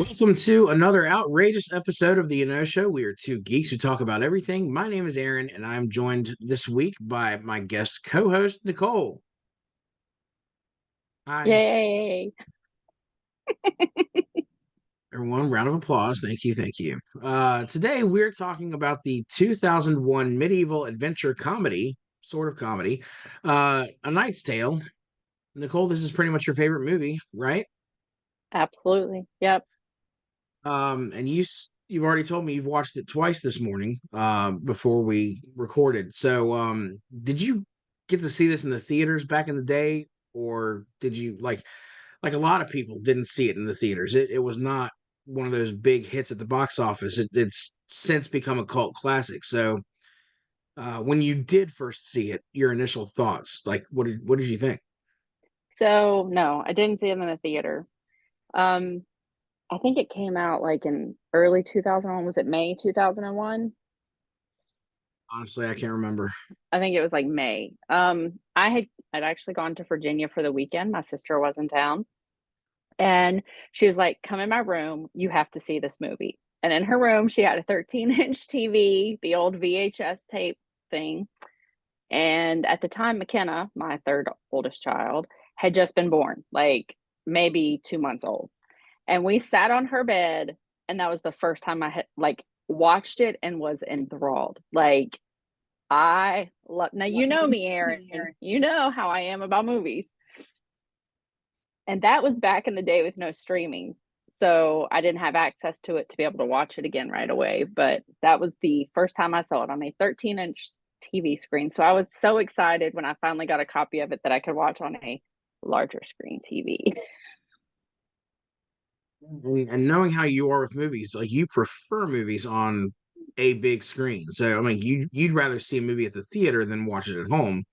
Welcome to another outrageous episode of the Show. We are two geeks who talk about everything. My name is Aaron, and I'm joined this week by my guest co-host Nicole. Hi, Yay. everyone. Round of applause. Thank you, thank you. Today we're talking about the 2001 medieval adventure comedy, sort of comedy, A Knight's Tale. Nicole, this is pretty much your favorite movie, right? Absolutely. Yep. And you've already told me you've watched it twice this morning, before we recorded. So, did you get to see this in the theaters back in the day, or did you like a lot of people didn't see it in the theaters? It was not one of those big hits at the box office. It's since become a cult classic. So, when you did first see it, your initial thoughts, like what did you think? So no, I didn't see it in the theater. Um, I think it came out like in early 2001. Was it May 2001? Honestly, I can't remember. I think it was like May. I'd actually gone to Virginia for the weekend. My sister was in town, and she was like, "Come in my room. You have to see this movie." And in her room, she had a 13-inch TV, the old VHS tape thing. And at the time, McKenna, my third oldest child, had just been born, like maybe 2 months old. And we sat on her bed, and that was the first time I had like watched it and was enthralled. Like I love now, you know me, Aaron. You know how I am about movies. And that was back in the day with no streaming. So I didn't have access to it to be able to watch it again right away. But that was the first time I saw it on a 13-inch TV screen. So I was so excited when I finally got a copy of it that I could watch on a larger screen TV. And knowing how you are with movies, like you prefer movies on a big screen. So I mean, you'd rather see a movie at the theater than watch it at home.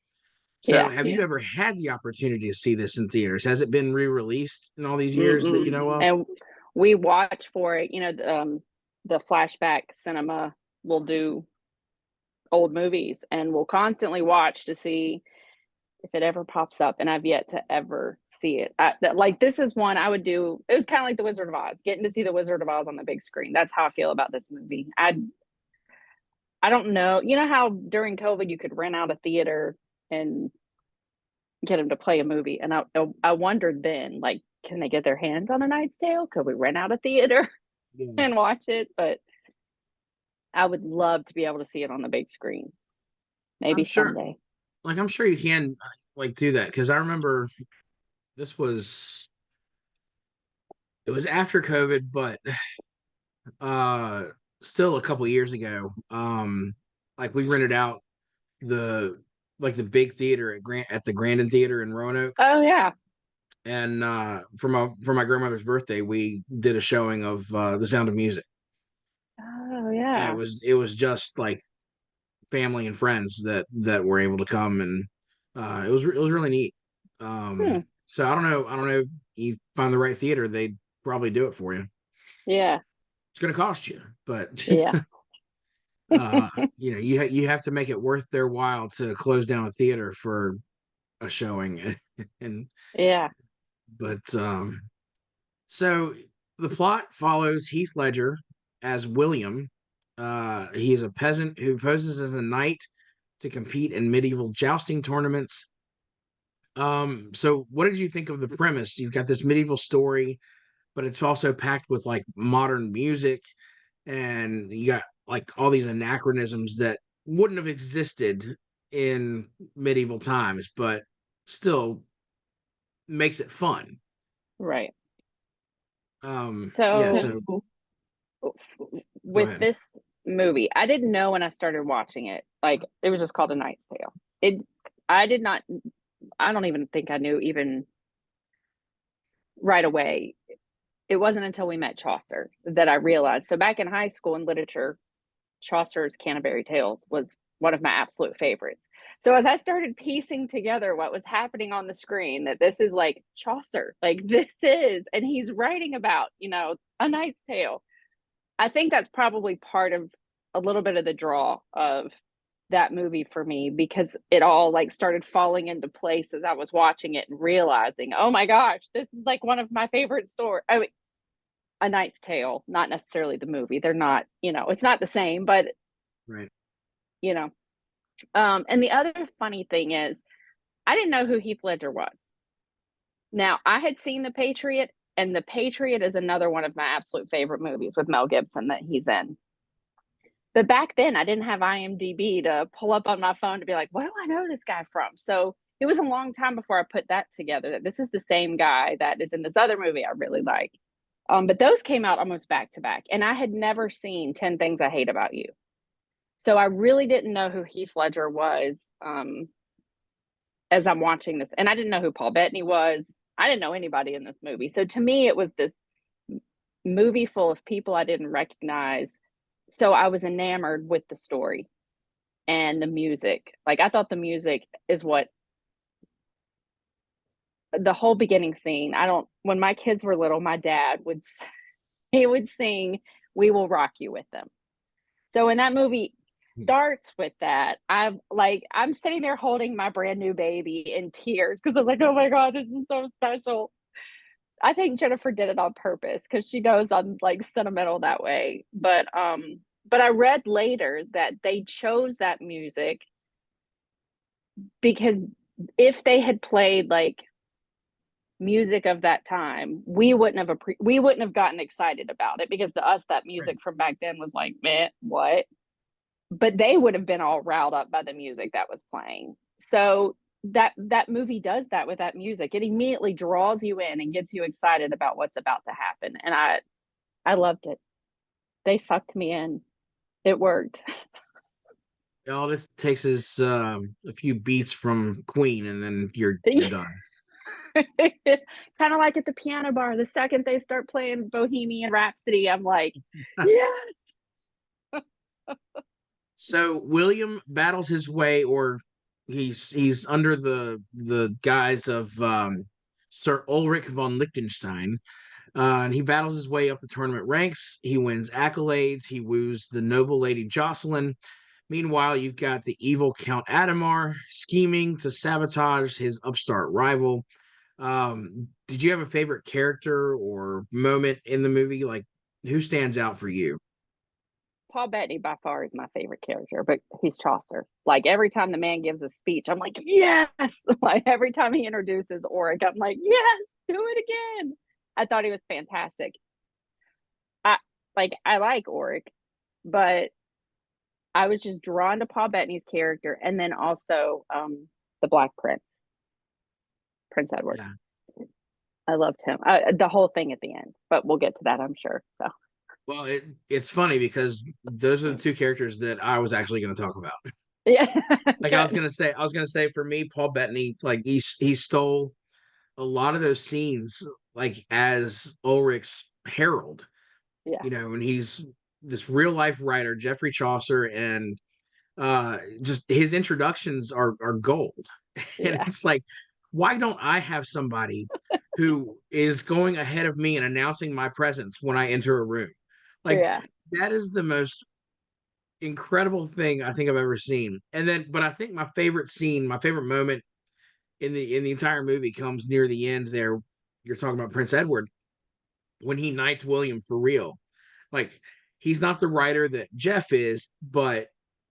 So Yeah. have you ever had the opportunity to see this in theaters? Has it been re-released in all these years that you Mm-mm. know of? And we watch for it, the flashback cinema will do old movies and we'll constantly watch to see if it ever pops up, and I've yet to ever see it. Like this is one I would do. It was kind of like the Wizard of Oz, getting to see the Wizard of Oz on the big screen. That's how I feel about this movie. I don't know. You know how during COVID you could rent out a theater and get them to play a movie, and I wondered then, like, can they get their hands on A Knight's Tale? Could we rent out a theater Yeah. and watch it? But I would love to be able to see it on the big screen. I'm Maybe sure, someday. I'm sure you can like do that because I remember this was it was after COVID, but uh still a couple years ago. Like we rented out the the big theater at the Grandin Theater in Roanoke. Oh yeah. And for my grandmother's birthday, we did a showing of The Sound of Music, Oh and yeah. it was just like family and friends that were able to come, and it was really neat. Hmm. So I don't know if you find the right theater, they'd probably do it for you. Yeah. It's going to cost you, but Yeah. uh, you have to make it worth their while to close down a theater for a showing, and Yeah. but So the plot follows Heath Ledger as William. He is a peasant who poses as a knight to compete in medieval jousting tournaments. So what did you think of the premise? You've got this medieval story, but it's also packed with like modern music, and you got like all these anachronisms that wouldn't have existed in medieval times, but still makes it fun. Right. Yeah, So so go with ahead. this movie, I didn't know when I started watching it. Like it was just called A Knight's Tale. It I did not I don't even think I knew even right away. It wasn't until we met Chaucer that I realized. So back in high school in literature, Chaucer's Canterbury Tales was one of my absolute favorites. So as I started piecing together what was happening on the screen, that this is like Chaucer, like this is, and he's writing about, A Knight's Tale. I think that's probably part of a little bit of the draw of that movie for me because it all like started falling into place as I was watching it and realizing, oh my gosh, this is like one of my favorite stories. I mean, A Knight's Tale, not necessarily the movie. They're not, it's not the same, but Right. you know. And the other funny thing is, I didn't know who Heath Ledger was. Now, I had seen The Patriot, and The Patriot is another one of my absolute favorite movies with Mel Gibson that he's in. But back then, I didn't have IMDb to pull up on my phone to be like, what do I know this guy from? So it was a long time before I put that together, that this is the same guy that is in this other movie I really like. But those came out almost back to back, and I had never seen 10 Things I Hate About You. So I really didn't know who Heath Ledger was, as I'm watching this. And I didn't know who Paul Bettany was. I didn't know anybody in this movie. So to me, it was this movie full of people I didn't recognize. So I was enamored with the story and the music. Like, I thought the music is what the whole beginning scene. When my kids were little, my dad he would sing "We Will Rock You" with them. So when that movie starts with that, I'm sitting there holding my brand new baby in tears because I'm like, oh my God, this is so special. I think Jennifer did it on purpose because she knows I'm like sentimental that way. But I read later that they chose that music because if they had played like music of that time, we wouldn't have gotten excited about it, because to us that music Right. from back then was like, man, what? But they would have been all riled up by the music that was playing. So that movie does that with that music. It immediately draws you in and gets you excited about what's about to happen. And I loved it. They sucked me in. It worked. All this takes is a few beats from Queen, and then you're done. Kind of like at the piano bar. The second they start playing Bohemian Rhapsody, I'm like, yeah. So William battles his way, or he's under the guise of Sir Ulrich von Liechtenstein, and he battles his way up the tournament ranks. He wins accolades. He woos the noble lady Jocelyn. Meanwhile, you've got the evil Count Adamar scheming to sabotage his upstart rival. Did you have a favorite character or moment in the movie? Like, who stands out for you? Paul Bettany by far is my favorite character, but he's Chaucer. Like, every time the man gives a speech, I'm like, yes. Like, every time he introduces Auric, I'm like, yes, do it again. I thought he was fantastic. I like Auric, but I was just drawn to Paul Bettany's character, and then also the Black Prince, Prince Edward. Yeah. I loved him. The whole thing at the end, but we'll get to that, I'm sure. So Well, it's funny because those are the two characters that I was actually going to talk about. yeah, Like good. I was gonna say for me, Paul Bettany, like he stole a lot of those scenes, like as Ulrich's herald, Yeah, and he's this real life writer, Geoffrey Chaucer, and just his introductions are gold. And yeah, it's like, why don't I have somebody who is going ahead of me and announcing my presence when I enter a room? Like, yeah. that is the most incredible thing I think I've ever seen. And then, but I think my favorite scene, my favorite moment in the entire movie comes near the end there. You're talking about Prince Edward when he knights William for real. Like, he's not the writer that Jeff is, but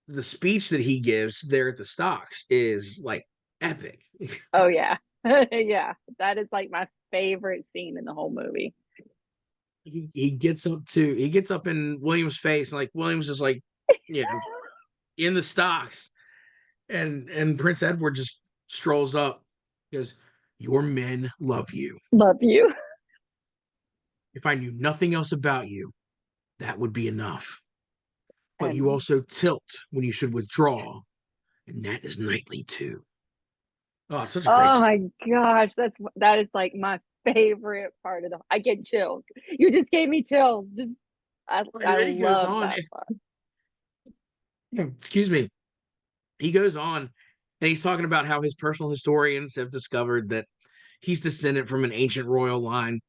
the speech that he gives there at the stocks is like epic. Oh yeah, yeah. That is like my favorite scene in the whole movie. He gets up in William's face, and like William's just like, you know, in the stocks, and Prince Edward just strolls up. He goes, "Your men love you. Love you. If I knew nothing else about you, that would be enough. But you And also tilt when you should withdraw, and that is knightly too." Oh, it's such a great oh scene. my gosh, that is like my favorite part of the. I get chills. You just gave me chills. Just And I then he goes love on, that part. excuse me, he goes on and he's talking about how his personal historians have discovered that he's descended from an ancient royal line.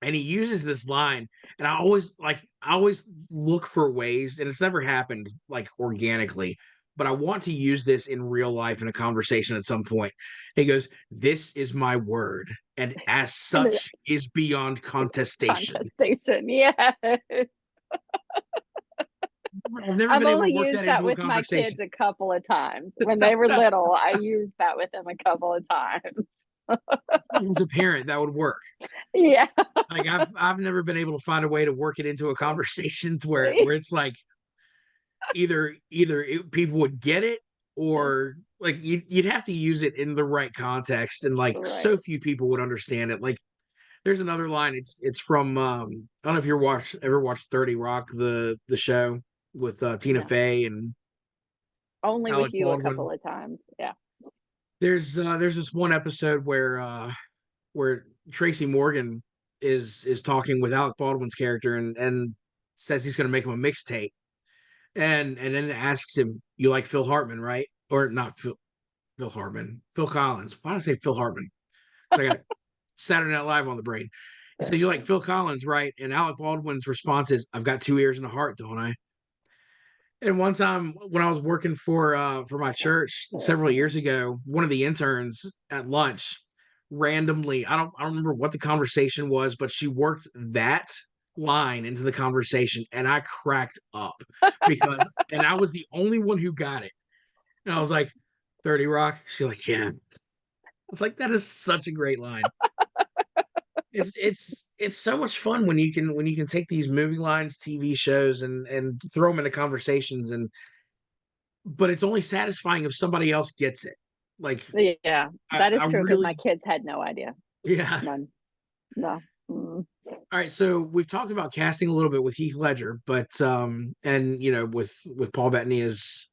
And he uses this line, and I always look for ways, and it's never happened like organically, but I want to use this in real life in a conversation at some point. He goes, "This is my word, and as And the such is beyond contestation." contestation. Yeah. I've never I've been able to only work that used that into a with my conversation. kids a couple of times. When they were little, I used that with them a couple of times. As a parent, that would work. Yeah. Like I've never been able to find a way to work it into a conversation to where it's like people would get it, or like you'd have to use it in the right context, and like Right. so few people would understand it. Like there's another line. It's from I don't know if you ever watched 30 Rock, the show with Tina No. Fey and Only with Alec you a Baldwin. couple of times. Yeah. There's this one episode where Tracy Morgan is talking with Alec Baldwin's character and says he's going to make him a mixtape, and then it asks him, "You like Phil Hartman, right?" Or not Phil Hartman, Phil Collins. Why did I say Phil Hartman? So I got Saturday Night Live on the brain. He said, "You like Phil Collins, right?" And Alec Baldwin's response is, "I've got two ears and a heart, don't I?" And one time when I was working for my church several years ago, one of the interns at lunch randomly, I don't remember what the conversation was, but she worked that line into the conversation and I cracked up because and I was the only one who got it. And I was like, 30 Rock? She's like, yeah. It's like that is such a great line. It's so much fun when you can take these movie lines, TV shows, and throw them into conversations, and but it's only satisfying if somebody else gets it. Like Yeah. That I is true because my really, kids had no idea. yeah. None. No. Mm. All right, so we've talked about casting a little bit with Heath Ledger, but and you know with Paul Bettany as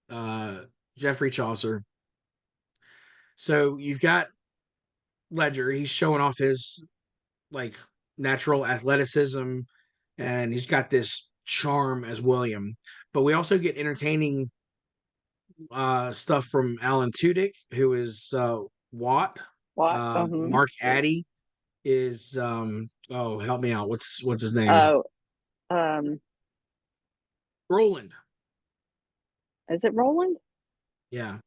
uh Jeffrey Chaucer. So you've got Ledger, he's showing off his like natural athleticism, and he's got this charm as William. But we also get entertaining stuff from Alan Tudyk, who is Watt. What? Mm-hmm. Mark Yeah. Addy is oh help me out. What's his name? Oh, um, Roland. is it Roland? Yeah.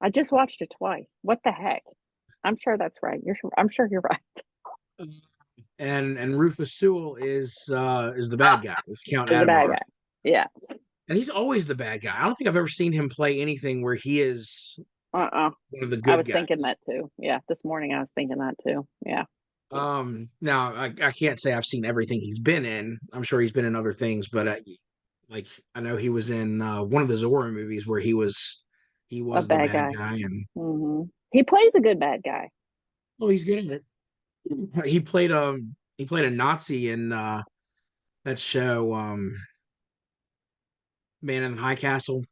I just watched it twice. What the heck? I'm sure that's right. I'm sure you're right. And Rufus Sewell is the bad guy. It's Count Is a bad Adamar. guy. Yeah. And he's always the bad guy. I don't think I've ever seen him play anything where he is Uh-uh. one of the I good was thinking guys. that too. Yeah. This morning I was thinking that too. Yeah. Now I can't say I've seen everything he's been in. I'm sure he's been in other things, but like I know he was in one of the Zorro movies where he A was the bad bad guy. guy, and Hmm. He plays a good bad guy. oh, he's good at it. He played a Nazi in that show Man in the High Castle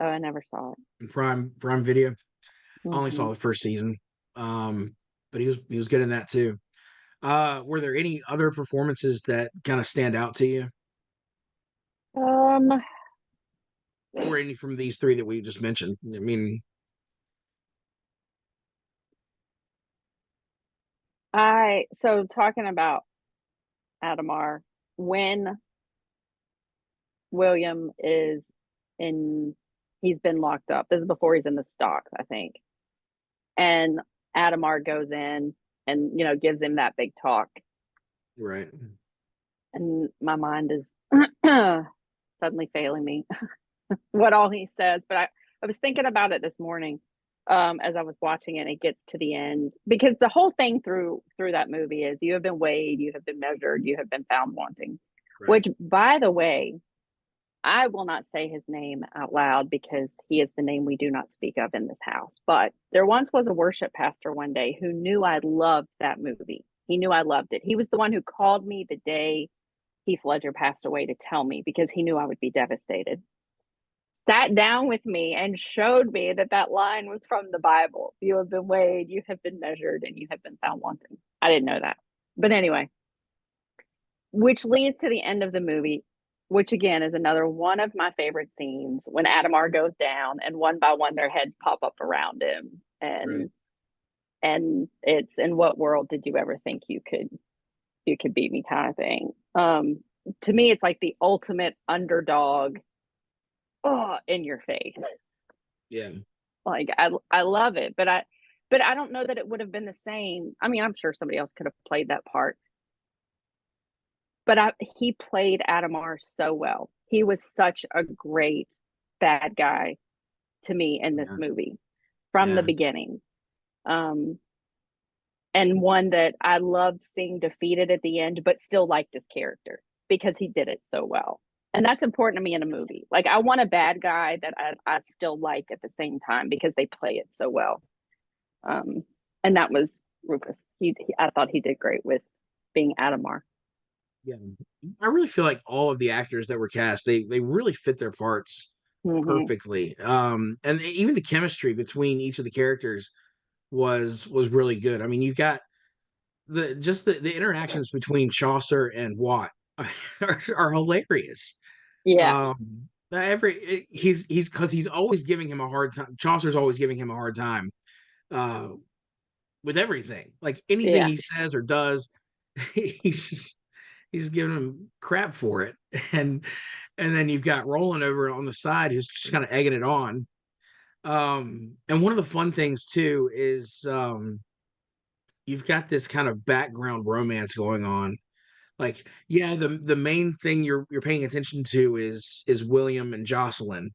Oh, I never saw it. in Prime Video. I only saw Hmm. the first season. But he was good in that too. Were there any other performances that kind of stand out to you, Um, or any from these three that we just mentioned? I mean, so talking about Adamar, when William is in, he's been locked up. This is before he's in the stocks, I think. And Adamar goes in and, gives him that big talk. right, And my mind is suddenly failing me what all he says. But I was thinking about it this morning as I was watching it. And it gets to the end because the whole thing through that movie is you have been weighed, you have been measured, you have been found wanting. right, Which, by the way, I will not say his name out loud because he is the name we do not speak of in this house. But there once was a worship pastor one day who knew I loved that movie. He knew I loved it. He was the one who called me the day Heath Ledger passed away to tell me because he knew I would be devastated. Sat down with me and showed me that that line was from the Bible. You have been weighed, you have been measured, and you have been found wanting. I didn't know that. But anyway, which leads to the end of the movie, which again is another one of my favorite scenes when Adamar goes down and one by one their heads pop up around him. right. And it's, in what world did you ever think you could beat me, kind of thing. To me, it's like the ultimate underdog oh, in your face. Yeah. Like I love it, but I don't know that it would have been the same. I mean, I'm sure somebody else could have played that part, but he played Adamar so well. He was such a great bad guy to me in this Yeah. movie from the Yeah. beginning. Um, and one that I loved seeing defeated at the end, but still liked his character because he did it so well. And that's important to me in a movie. Like I want a bad guy that I still like at the same time because they play it so well. Um, and that was Rufus. I thought he did great with being Adamar. Yeah. I really feel like all of the actors that were cast, they really fit their parts Mm-hmm. perfectly. And even the chemistry between each of the characters was really good. I mean, you've got the interactions between Chaucer and Watt are hilarious. Yeah, He's because he's always giving him a hard time. Chaucer's always giving him a hard time uh with everything. Like anything yeah. he says or does, he's just he's giving him crap for it. And and then you've got Roland over on the side who's just kind of egging it on. And one of the fun things too is you've got this kind of background romance going on. Like, yeah, the main thing you're paying attention to is William and Jocelyn,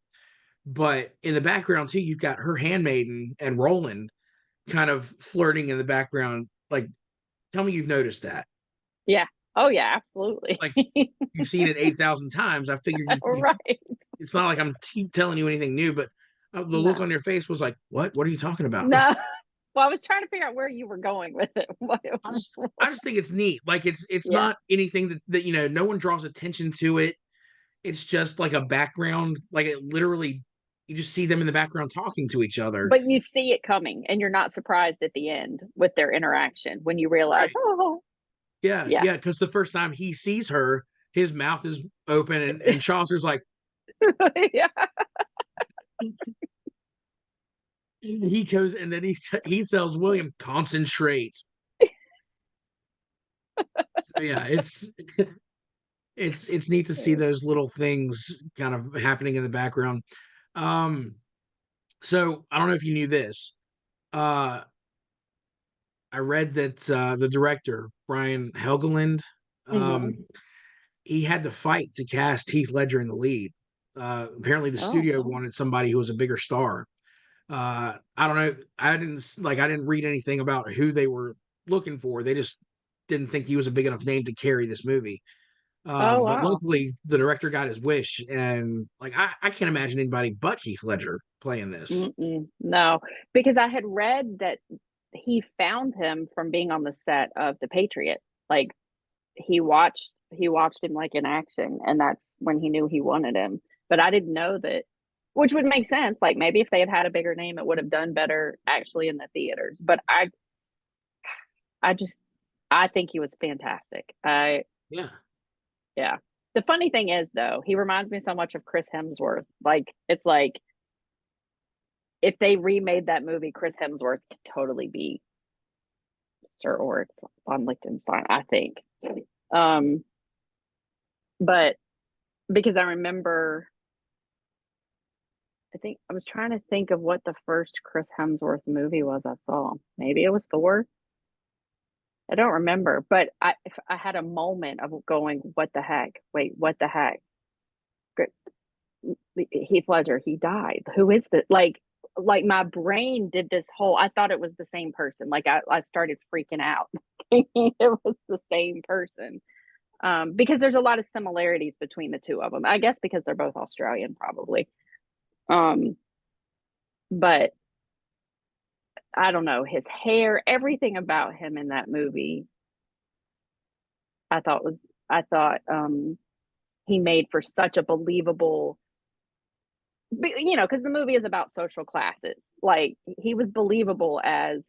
but in the background too, you've got her handmaiden and Roland kind of flirting in the background. Like, tell me you've noticed that. Yeah. Oh yeah, absolutely. Like, you've seen it 8,000 times. I figured Right. it's not like I'm telling you anything new, but the look No. on your face was like, what? What are you talking about? No. Well, I was trying to figure out where you were going with it. I just I just think it's neat. Like it's Yeah. not anything that no one draws attention to it. It's just like a background, like it literally you just see them in the background talking to each other. But you see it coming and you're not surprised at the end with their interaction when you realize, Right. oh, Yeah, yeah. yeah, because the first time he sees her, his mouth is open and Chaucer's like Yeah. he goes and then he tells William, concentrate. So yeah, it's neat to see those little things kind of happening in the background. Um, so I don't know if you knew this. Uh, I read that the director Brian Helgeland, Mm-hmm. he had to fight to cast Heath Ledger in the lead. Apparently, the Oh, studio wanted somebody who was a bigger star. I don't know. I didn't read anything about who they were looking for. They just didn't think he was a big enough name to carry this movie. oh, But wow. luckily, the director got his wish, and like I can't imagine anybody but Heath Ledger playing this. Mm-mm. No, because I had read that he found him from being on the set of The Patriot. Like he watched him like in action, and that's when he knew he wanted him. But I didn't know that, which would make sense. Like maybe if they had had a bigger name, it would have done better actually in the theaters. But I just I think he was fantastic. Yeah, Yeah. The funny thing is though, he reminds me so much of Chris Hemsworth. Like it's like if they remade that movie, Chris Hemsworth could totally be Sir Ulrich von Liechtenstein, I think. Um, but because I remember, I think I was trying to think of what the first Chris Hemsworth movie was I saw. Maybe it was Thor. I don't remember, but I had a moment of going, "What the heck? Wait, what the heck?" Heath Ledger, he died. Who is that? Like my brain did this whole. I thought it was the same person. Like I started freaking out, thinking it was the same person. Because there's a lot of similarities between the two of them. I guess because they're both Australian, probably. Um, but I don't know his hair, everything about him in that movie. I thought he made for such a believable, because the movie is about social classes. Like he was believable as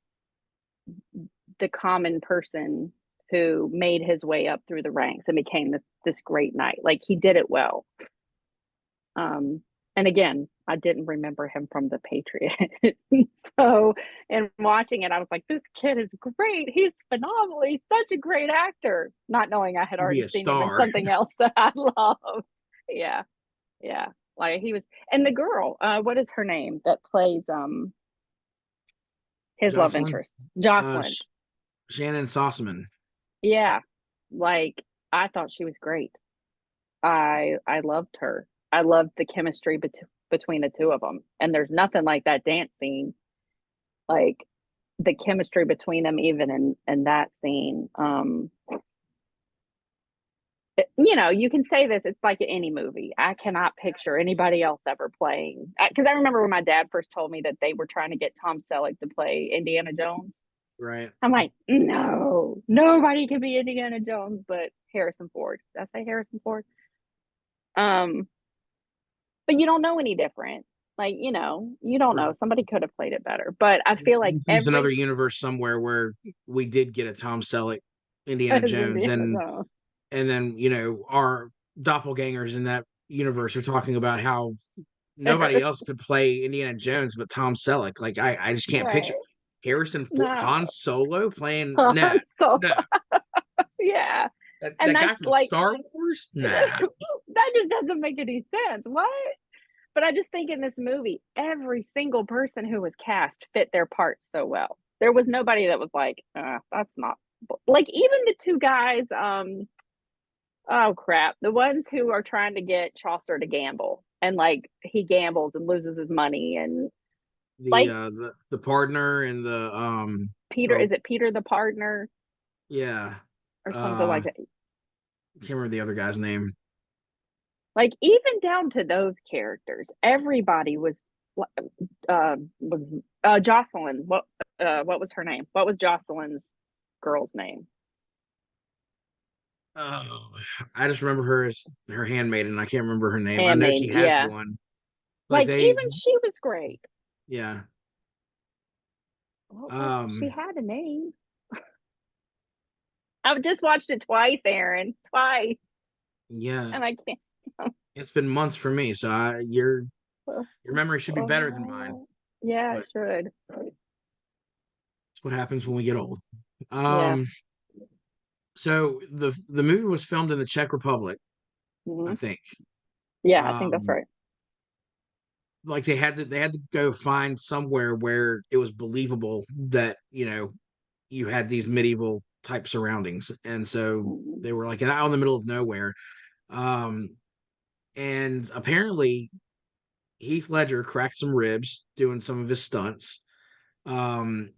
the common person who made his way up through the ranks and became this great knight. Like he did it well. Um, and again, I didn't remember him from The Patriot. So, in watching it, I was like, this kid is great. He's phenomenal. He's such a great actor. Not knowing I had be already a seen him in star. something else that I loved. Yeah. Yeah. Like he was, and the girl, what is her name that plays his love Jocelyn, interest? Jocelyn. Sh Shannon Sossaman. Yeah. Like I thought she was great. I loved her. I loved the chemistry between the two of them. And there's nothing like that dance scene, like the chemistry between them, even in that scene. You know, you can say this, it's like any movie. I cannot picture anybody else ever playing. Because I remember when my dad first told me that they were trying to get Tom Selleck to play Indiana Jones. Right. I'm like, no, nobody can be Indiana Jones but Harrison Ford. Did I say Harrison Ford? Um, but you don't know any different. Like, you know, you don't know. Right. Somebody could have played it better. But I feel like There's another every universe somewhere where we did get a Tom Selleck Indiana as Jones, Indiana Jones. and then our doppelgangers in that universe are talking about how nobody else could play Indiana Jones but Tom Selleck. Like I just can't picture Right. Harrison Ford, Han No. Solo playing. No, So no, yeah. And that guy that's from like Star Wars. Nah, that just doesn't make any sense. What? But I just think in this movie, every single person who was cast fit their part so well. There was nobody that was like, that's not like even the two guys, oh crap, the ones who are trying to get Chaucer to gamble and like he gambles and loses his money and like the partner and the Peter, oh is it Peter the partner yeah, or something uh like that? can't remember the other guy's name. Like even down to those characters, everybody was Jocelyn. What was her name? What was Jocelyn's girl's name? Oh, I just remember her as her handmaiden. I can't remember her name. I know Handmaid. she has Yeah. one. Like Like they, even she was great. yeah. What was she Um, had a name? I've just watched it twice, Aaron. Twice. yeah. And I can't. It's been months for me, so your memory should be better than mine. Yeah, But it should. it's what happens when we get old. Yeah. Um, so the movie was filmed in the Czech Republic, I Hmm. think. Yeah, I think that's Um, right. like they had to go find somewhere where it was believable that you had these medieval type surroundings, and so Mhm. they were like out in the middle of nowhere. Um, and apparently Heath Ledger cracked some ribs doing some of his stunts. And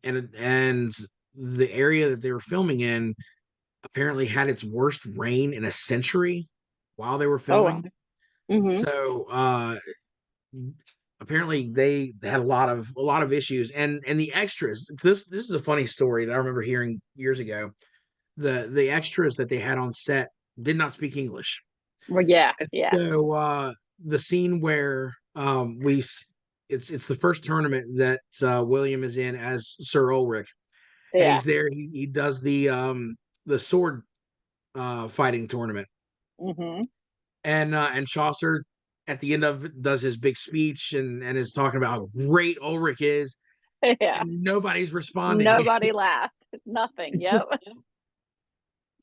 the area that they were filming in apparently had its worst rain in a century while they were Oh well. filming. Hmm. So apparently they had a lot of issues, and the extras. This is a funny story that I remember hearing years ago. The extras that they had on set did not speak English. Well, yeah, And yeah, so the scene where it's the first tournament that William is in as Sir Ulrich, and yeah. he's there. He does the sword fighting tournament, Hmm. and Chaucer at the end of it does his big speech and is talking about how great Ulrich is, Yeah. and nobody's responding. Nobody laughed. Nothing. Yep.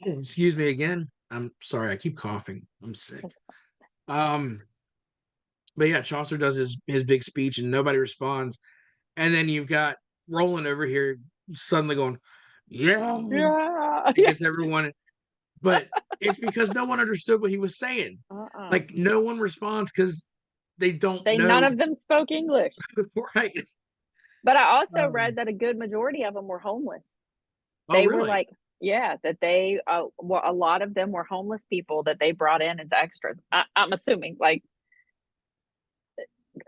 Excuse me again. I'm sorry. I keep coughing. I'm sick. Um, but yeah, Chaucer does his big speech and nobody responds, and then you've got Roland over here suddenly going, "Yeah," Yeah. it Yeah. gets everyone, but it's because no one understood what he was saying. Uh-uh. Like no one responds because they don't They none know, of them spoke English. right? But I also read Um, that a good majority of them were homeless. oh, They were really? like, yeah, that well, a lot of them were homeless people that they brought in as extras. I'm assuming like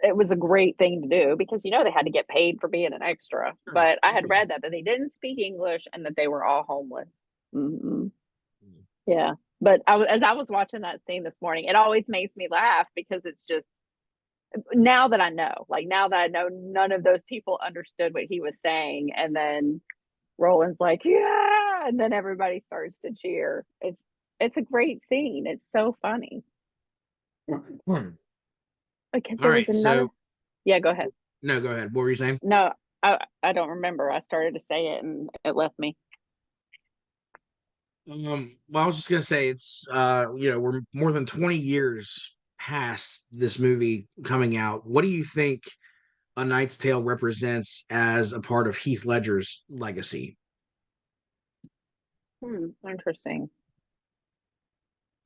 it was a great thing to do because they had to get paid for being an extra. Sure. But I Oh, had yeah. read that they didn't speak English and that they were all homeless. Hmm. Yeah. But as I was watching that scene this morning, it always makes me laugh because it's just now that I know, like now that I know none of those people understood what he was saying. And then Roland's like, yeah, and then everybody starts to cheer. It's a great scene. It's so funny. Hmm. Because All there was right. another. So Yeah, go ahead. no, go ahead. What were you saying? No, I don't remember. I started to say it and it left me. Well, I was just gonna say it's we're more than 20 years past this movie coming out, what do you think A Knight's Tale represents as a part of Heath Ledger's legacy? Interesting.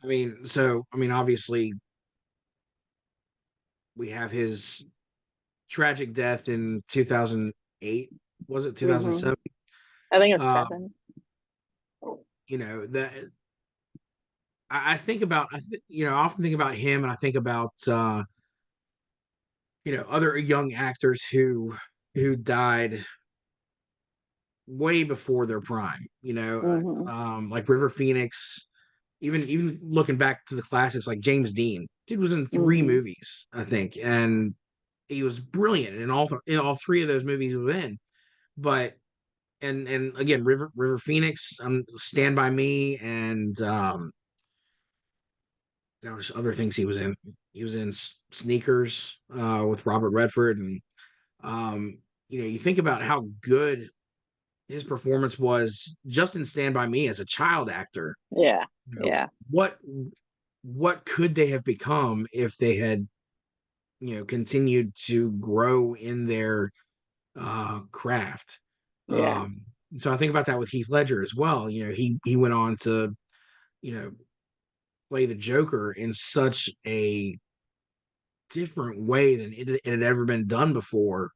Obviously, we have his tragic death in 2008. Was it Hmm. 2007? I think it's Um, seven. that I think about, I often think about him, and I think about, other young actors who died way before their prime. Hmm. Like River Phoenix. Even looking back to the classics, like James Dean, dude was in three Hmm. movies, I think, and he was brilliant in all three of those movies he was in. But and again, River Phoenix, Stand by Me, and there was other things he was in. He was in Sneakers with Robert Redford, and you think about how good his performance was just in Stand by Me as a child actor. Yeah. You know, Yeah. what could they have become if they had continued to grow in their craft? Yeah. Um, so I think about that with Heath Ledger as well. He went on to you know play the Joker in such a different way than it had ever been done before,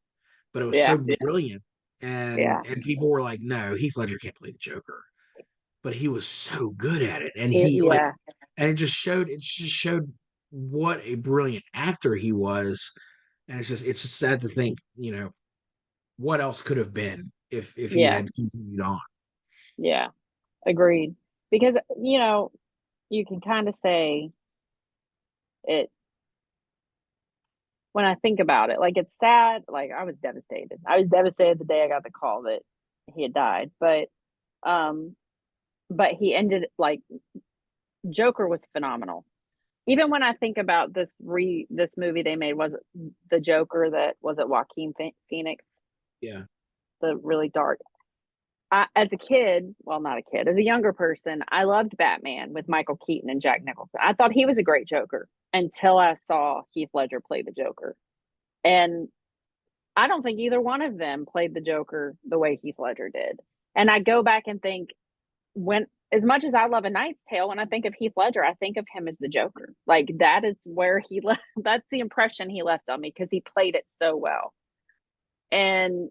but it was Yeah. so brilliant. Yeah. And people were like, "No, Heath Ledger can't play the Joker," but he was so good at it, and Yeah. it just showed what a brilliant actor he was. And it's just sad to think, what else could have been if he Yeah. had continued on. Yeah. Agreed. Because, you can kind of say it when I think about it. Like, it's sad. Like, I was devastated. I was devastated the day I got the call that he had died. Um, but he ended like Joker was phenomenal. Even when I think about this movie they made, was it the Joker, that was it Joaquin Phoenix, Yeah. the really dark. As a kid, well, not a kid, as a younger person, I loved Batman with Michael Keaton and Jack Nicholson. I thought he was a great Joker until I saw Heath Ledger play the Joker. And I don't think either one of them played the Joker the way Heath Ledger did. And I go back and think, when, as much as I love A Knight's Tale, when I think of Heath Ledger, I think of him as the Joker. Like, that is where he left. That's the impression he left on me because he played it so well. And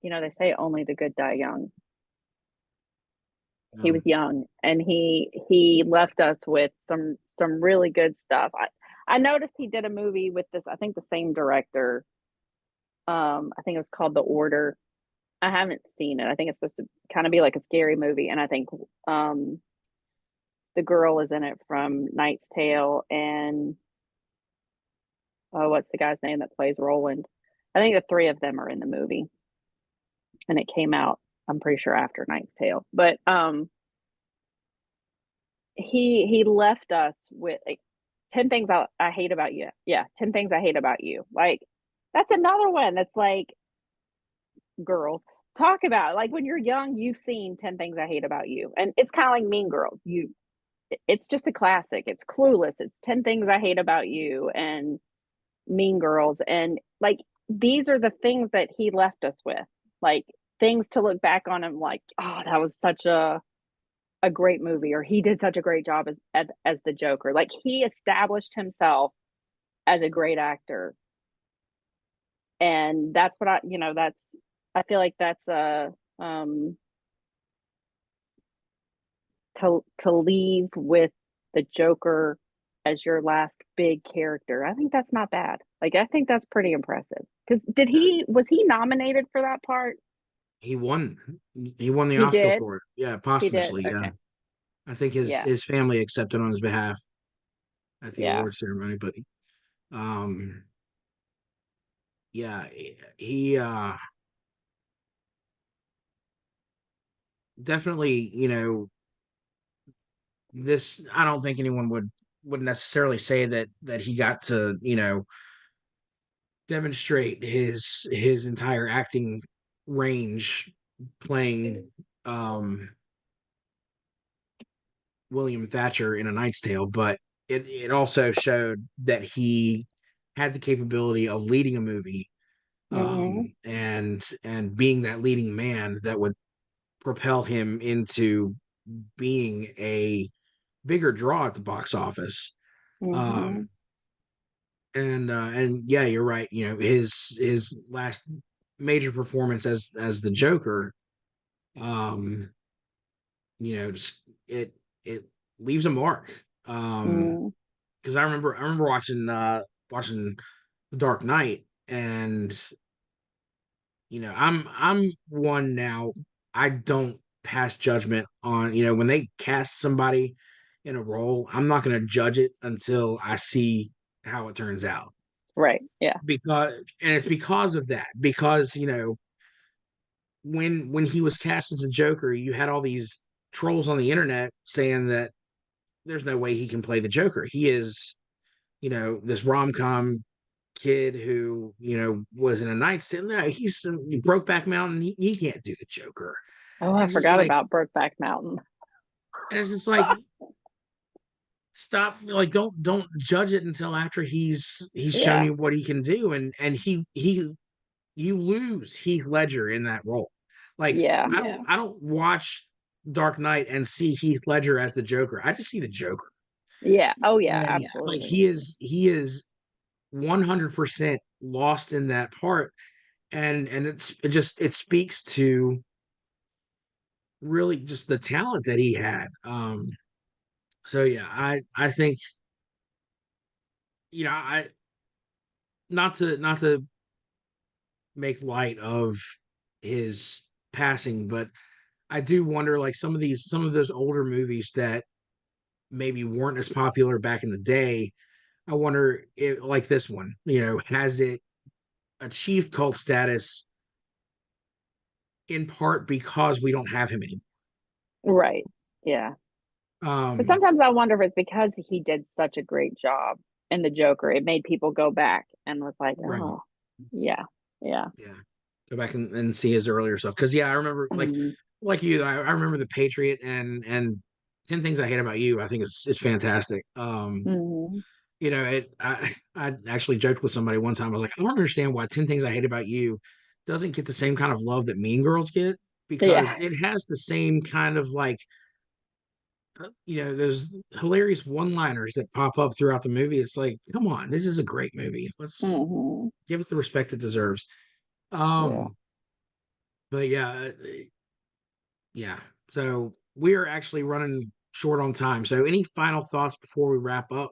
they say only the good die young. He was Um, young, and he left us with some really good stuff. I noticed he did a movie with this, I think the same director. I think it was called The Order. I haven't seen it. I think it's supposed to kind of be like a scary movie, and I think um the girl is in it from Knight's Tale, and oh, what's the guy's name that plays Roland? I think the three of them are in the movie, and it came out, I'm pretty sure, after Knight's Tale. But he left us with like 10 things I hate about you. Yeah, 10 things I hate about you. Like, that's another one that's like, girls, talk about, like, when you're young, you've seen 10 things I hate about you, and it's kind of like Mean Girls. It's just a classic. It's Clueless. It's 10 things I hate about you, and Mean Girls, and like, these are the things that he left us with, like, things to look back on and like, oh, that was such a great movie, or he did such a great job as the Joker. Like, he established himself as a great actor, and that's what that's, I feel like that's a to leave with the Joker as your last big character. I think that's not bad. Like, I think that's pretty impressive. Because was he nominated for that part? he won. He won the He Oscar did. for it. Yeah, He did. posthumously. Yeah, Okay. I think his Yeah. his family accepted on his behalf at the Yeah. award ceremony. But um, yeah, he definitely. This. I don't think anyone would necessarily say that he got to demonstrate his entire acting range playing um William Thatcher in A Knight's Tale, but it also showed that he had the capability of leading a movie, Hmm. and being that leading man that would propel him into being a bigger draw at the box office. Um, Hmm. and yeah, you're right. You know, his last major performance as the Joker, um, just it leaves a mark. Mm. Because I remember watching The Dark Knight, and I'm one now. I don't pass judgment on, when they cast somebody in a role. I'm not going to judge it until I see how it turns out. Right. Yeah. And it's because of that. Because when he was cast as a Joker, you had all these trolls on the internet saying that there's no way he can play the Joker. He is, this rom com kid who was in a nightstand. No, he's Brokeback Mountain. He can't do the Joker. Oh, I And it's just forgot like, about Brokeback Mountain. and it's just like, stop. Like, don't judge it until after he's shown Yeah. you what he can do. And he you lose Heath Ledger in that role. Like, Yeah. I don't watch Dark Knight and see Heath Ledger as the Joker. I just see the Joker. Yeah. Oh, yeah. And like, Absolutely. he is 100% lost in that part. And it speaks to really just the talent that he had. So yeah, I think, I not to make light of his passing, but I do wonder, like, some of those older movies that maybe weren't as popular back in the day. I wonder if, like this one, has it achieved cult status in part because we don't have him anymore. Right. Yeah. But Um, sometimes I wonder if it's because he did such a great job in the Joker. It made people go back and was like, right. oh, yeah. Yeah. Yeah. Go back and see his earlier stuff. Because yeah, I remember, Mhm. like you, I remember The Patriot and 10 Things I Hate About You. I think it's fantastic. Mhm. I actually joked with somebody one time. I was like, I don't understand why 10 Things I Hate About You doesn't get the same kind of love that Mean Girls get, because Yeah. it has the same kind of, like, those hilarious one-liners that pop up throughout the movie. It's like, come on, this is a great movie. Let's Mhm. give it the respect it deserves. Yeah. Um, but yeah, yeah. So we're actually running short on time. So any final thoughts before we wrap up?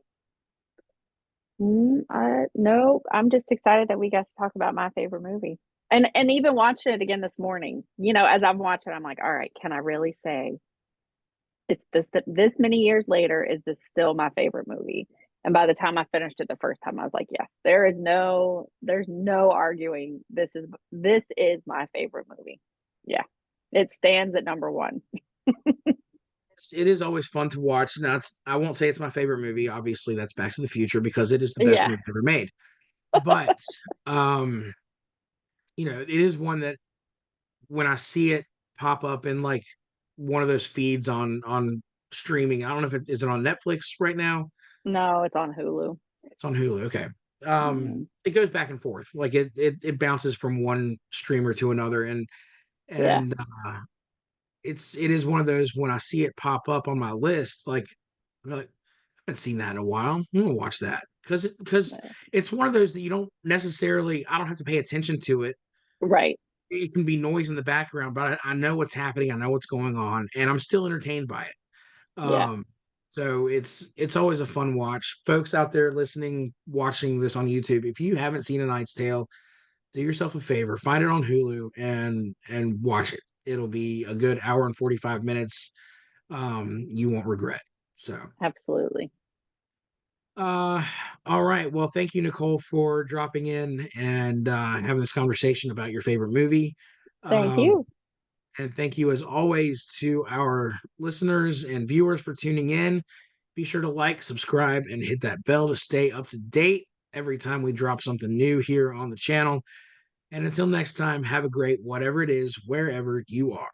No, I'm just excited that we got to talk about my favorite movie. And even watching it again this morning, as I'm watching, I'm like, all right, can I really say it's this many years later, is this still my favorite movie? And by the time I finished it the first time, I was like, yes, there's no arguing. This is my favorite movie. Yeah. It stands at number one. It is always fun to watch. Now, I won't say it's my favorite movie. Obviously, that's Back to the Future, because it is the best Yeah. movie ever made. But um, it is one that, when I see it pop up in, like, one of those feeds on streaming. I don't know if is it on Netflix right now. No, it's on Hulu. It's on Hulu. Okay. Mhm. It goes back and forth. Like, it bounces from one streamer to another, and Yeah. and it is one of those, when I see it pop up on my list, like, I'm like, I haven't seen that in a while. I'm gonna watch that, because Yeah. it's one of those that you don't necessarily. I don't have to pay attention to it. Right. It can be noise in the background, but I know what's happening. I know what's going on, and I'm still entertained by it. Yeah. So it's always a fun watch. Folks out there listening, watching this on YouTube, if you haven't seen A Knight's Tale, do yourself a favor, find it on Hulu and watch it. It'll be a good hour and 45 minutes. You won't regret. So, Absolutely. uh, all right. Well, thank you, Nicole, for dropping in and having this conversation about your favorite movie. Thank Um, you. and thank you, as always, to our listeners and viewers for tuning in. Be sure to like, subscribe, and hit that bell to stay up to date every time we drop something new here on the channel. And until next time, have a great whatever it is, wherever you are.